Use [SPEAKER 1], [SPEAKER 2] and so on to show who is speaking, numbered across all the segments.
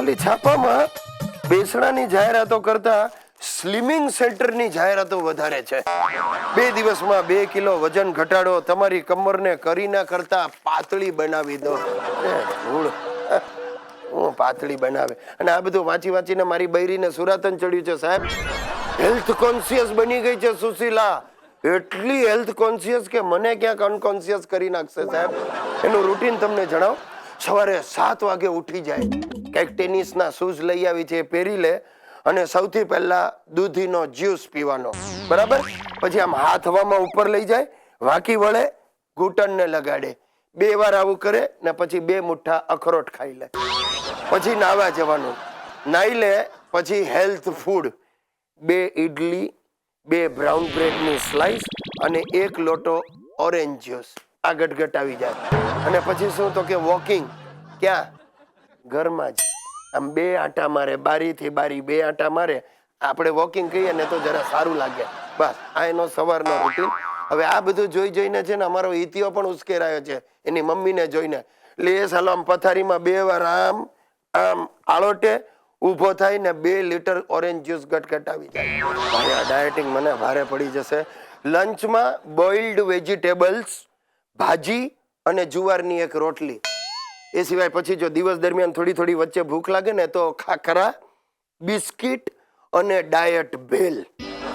[SPEAKER 1] ખાલી છાપામાં બેસણાની જાહેરાતો કરતા સ્લિમિંગ સેન્ટરની જાહેરાતો વધારે છે. 2 દિવસમાં 2 કિલો વજન ઘટાડો, તમારી કમરને કરીના કરતા પાતળી બનાવી દો. હું પાતળી બનાવે અને આ બધું વાંચી વાંચીને મારી બૈરીને સુરાતન ચડ્યું છે સાહેબ. હેલ્થ કોન્શિયસ બની ગઈ છે સુશીલા. એટલી હેલ્થ કોન્શિયસ કે મને ક્યાંક અનકોન્શિયસ કરી નાખશે સાહેબ. એનું રૂટીન તમને જણાવ. સવારે 7 વાગે ઉઠી જાય, કંઈક ટેનિસના શૂઝ લઈ આવી છે પહેરી લે અને સૌથી પહેલા દૂધીનો જ્યુસ પીવાનો, બરાબર. પછી આમ હાથ હવામાં ઉપર લઈ જાય, વાંકી વળે, ઘૂંટણને લગાડે, 2 વાર આવું કરે ને પછી 2 મુઠ્ઠા અખરોટ ખાઈ લે. પછી નાવા જવાનું, નાઈ લે, પછી હેલ્થ ફૂડ, 2 ઇડલી, 2 બ્રાઉન બ્રેડની સ્લાઇસ અને 1 લોટો ઓરેન્જ જ્યુસ. આ ગટગટ આવી જાય. અને પછી શું તો કે વોકિંગ. ક્યાં? ઘરમાં જ. આમ 2 આંટા મારે, બારીથી બારી 2 આંટા મારે. આપણે વોકિંગ કહીએ ને તો જરા સારું લાગે. બસ આ એનો સવારનો રૂટીન. હવે આ બધું જોઈ જોઈને છે ને અમારો હિતિયો પણ ઉશ્કેરાયો છે એની મમ્મીને જોઈને. એટલે એ સાલો આમ પથારીમાં 2 વાર આમ આમ આળોટે ઊભો થાય ને 2 લીટર ઓરેન્જ જ્યુસ ગટગટ આવી જાય. ભાઈ આ ડાયટિંગ મને ભારે પડી જશે. લંચમાં બોઇલ્ડ વેજીટેબલ્સ, ભાજી અને જુવારની 1 રોટલી. એ સિવાય પછી જો દિવસ દરમિયાન થોડી થોડી વચ્ચે ભૂખ લાગે ને તો ખાખરા, બિસ્કિટ અને ડાયટ ભેલ.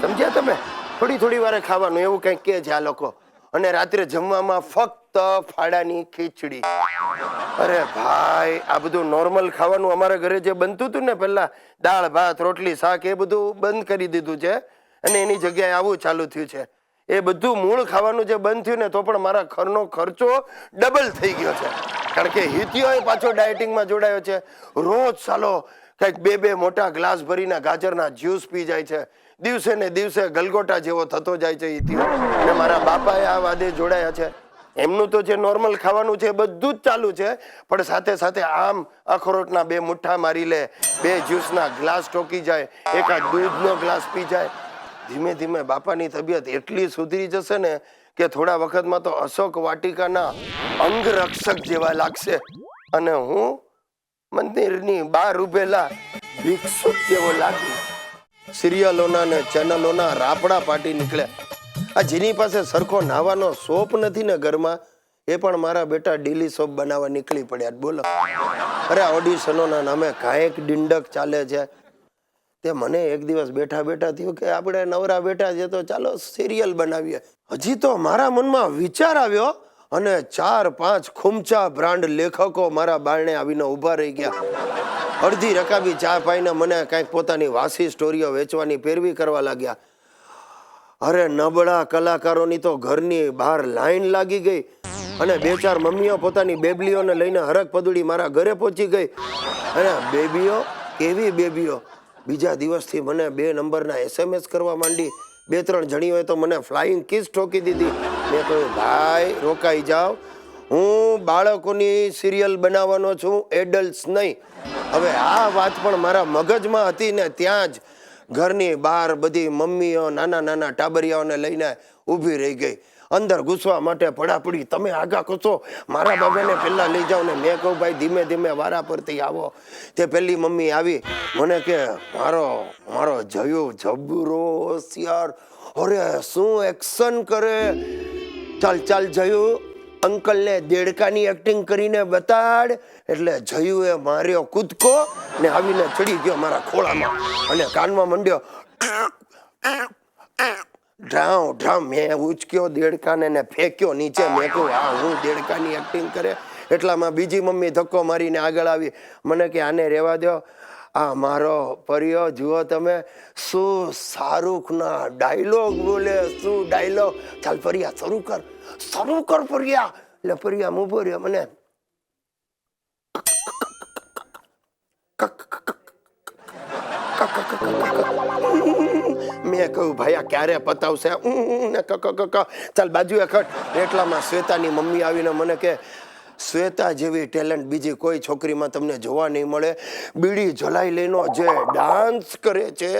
[SPEAKER 1] સમજ્યા તમે? થોડી થોડી વારે ખાવાનું એવું કંઈક કે છે આ લોકો. અને રાત્રે જમવામાં ફક્ત ફાડાની ખીચડી. અરે ભાઈ આ બધું નોર્મલ ખાવાનું અમારા ઘરે જે બનતું હતું ને પહેલા, દાળ ભાત રોટલી શાક, એ બધું બંધ કરી દીધું છે અને એની જગ્યાએ આવું ચાલુ થયું છે. એ બધું મૂળ ખાવાનું જે બંધ થયું ને તો પણ મારા ઘરનો ખર્ચો ડબલ થઈ ગયો છે. કારણ કે હિતિયો પાછો ડાયટિંગમાં જોડાયો છે. રોજ સાલો કંઈક 2 મોટા ગ્લાસ ભરીને ગાજરના જ્યુસ પી જાય છે. દિવસે ને દિવસે ગલગોટા જેવો થતો જાય છે હિતિયો. અને મારા બાપાએ આ વાદે જોડાયા છે. એમનું તો જે નોર્મલ ખાવાનું છે બધું જ ચાલુ છે, પણ સાથે સાથે આમ અખરોટના 2 મુઠ્ઠા મારી લે, 2 જ્યુસના ગ્લાસ ઠોકી જાય, 1 દૂધનો ગ્લાસ પી જાય. ધીમે ધીમે બાપાની તબિયત એટલી સુધરી જશે ને કે થોડા વખતમાં તો અશોક વાટિકાના અંગરક્ષક જેવા લાગશે અને હું મંદિરની બહાર ઉભેલા ભિક્ષુક જેવો લાગી. સિરિયલોના ને ચેનલોના રાપડા પાટી નીકળ્યા. આ જેની પાસે સરખો નાવાનો સોપ નથી ને ઘરમાં, એ પણ મારા બેટા ડેલી સોપ બનાવવા નીકળી પડ્યા. બોલો. અરે ઓડિશનોના નામે કાંઈક ડિંડક ચાલે છે. તે મને એક દિવસ બેઠા બેઠા થયું કે આપણે નવરા બેઠા છે તો ચાલો સિરિયલ બનાવીએ. હજી તો મારા મનમાં વિચાર આવ્યો અને 4-5 ખૂમચા બ્રાન્ડ લેખકો મારા બારણે આવીને ઊભા રહી ગયા. અડધી રકાબી ચા પાઈને મને કાંઈક પોતાની વાસી સ્ટોરીઓ વેચવાની પેરવી કરવા લાગ્યા. અરે નબળા કલાકારોની તો ઘરની બહાર લાઈન લાગી ગઈ અને 2-4 મમ્મીઓ પોતાની બેબલીઓને લઈને હરક પદુડી મારા ઘરે પહોંચી ગઈ. અને બેબીઓ, કેવી બેબીઓ, બીજા દિવસથી મને 2 નંબરના SMS કરવા માંડી. 2-3 જણીઓએ તો મને ફ્લાઇંગ કિસ ઠોકી દીધી. મેં કહ્યું ભાઈ રોકાઈ જાઓ, હું બાળકોની સિરિયલ બનાવવાનો છું, એડલ્ટ્સ નહીં. હવે આ વાત પણ મારા મગજમાં હતી ને ત્યાં જ ઘરની બહાર બધી મમ્મીઓ નાના નાના ટાબરિયાઓને લઈને ઊભી રહી ગઈ. અંદર ઘૂસવા માટે પડાપડી, તમે આગા ઘૂસો, મારા બાબાને પહેલા લઈ જાઓ ને. મેં કહું ભાઈ ધીમે ધીમે વારા પરથી આવો. તે પહેલી મમ્મી આવી, મને કે મારો જયો જબરો હોશિયાર, અરે શું એક્શન કરે, ચાલ ચાલ જયું અંકલને દેડકાની એક્ટિંગ કરીને બતાડ. એટલે જયુએ માર્યો કૂદકો ને આવીને ચડી ગયો મારા ખોળામાં અને કાનમાં મંડ્યો ડ્રાઉ ડ્રાઉ. મેં ઉચક્યો દેડકાને ને ફેંક્યો નીચે. મેં કહું હા હું દેડકાની એક્ટિંગ કરે. એટલામાં બીજી મમ્મી ધક્કો મારીને આગળ આવી. મને કે આને રહેવા દો, આ મારો પરિયો જુઓ તમે શું શાહરૂખના ડાયલોગ બોલે, શું ડાયલોગ. ચાલ પરિયા શરૂ કર પરિયા. એટલે પરિયા ઊભો રહ્યો. મને મેં કહ્યું ભાઈ આ ક્યારે પતાવશે ને ચાલ બાજુએ ખટ. એટલામાં શ્વેતાની મમ્મી આવીને મને કે શ્વેતા જેવી ટેલેન્ટ બીજી કોઈ છોકરીમાં તમને જોવા નહીં મળે. બીડી જલાઈ લઈને જે ડાન્સ કરે છે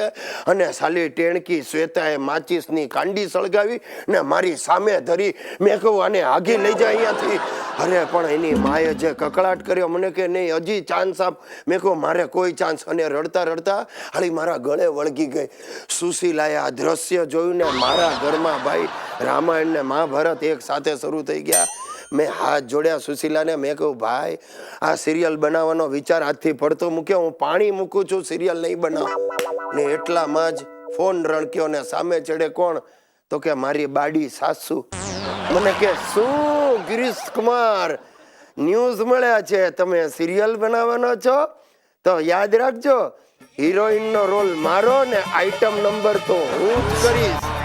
[SPEAKER 1] અને સાલી ટેણકી શ્વેતાએ માચીસની કાંડી સળગાવી ને મારી સામે ધરી. મેં કહું આને આઘી લઈ જાય અહીંયાથી. અરે પણ એની માએ જે કકળાટ કર્યો, મને કે નહીં હજી ચાન્સ આપ. મેં કહું મારે કોઈ ચાન્સ. અને રડતા રડતા હાલી મારા ગળે વળગી ગઈ. સુશીલાએ આ દ્રશ્ય જોયું ને મારા ઘરમાં ભાઈ રામાયણ ને મહાભારત એક સાથે શરૂ થઈ ગયા. મેં હાથ જોડ્યા સુશીલાને. મેં કહ્યું ભાઈ આ સિરિયલ બનાવવાનો વિચાર આજથી પડતો મૂક્યો. હું પાણી મૂકું છું, સિરિયલ નહીં બનાવ. ને એટલામાં જ ફોન રણક્યો ને સામે ચડે કોણ? તો કે મારી બાડી સાસુ. મને કે શું ગિરીશ કુમાર ન્યૂઝ મળ્યા છે, તમે સિરિયલ બનાવવાનો છો? તો યાદ રાખજો હિરોઈન નો રોલ મારો ને આઈટમ નંબર તો હું જ કરીશ.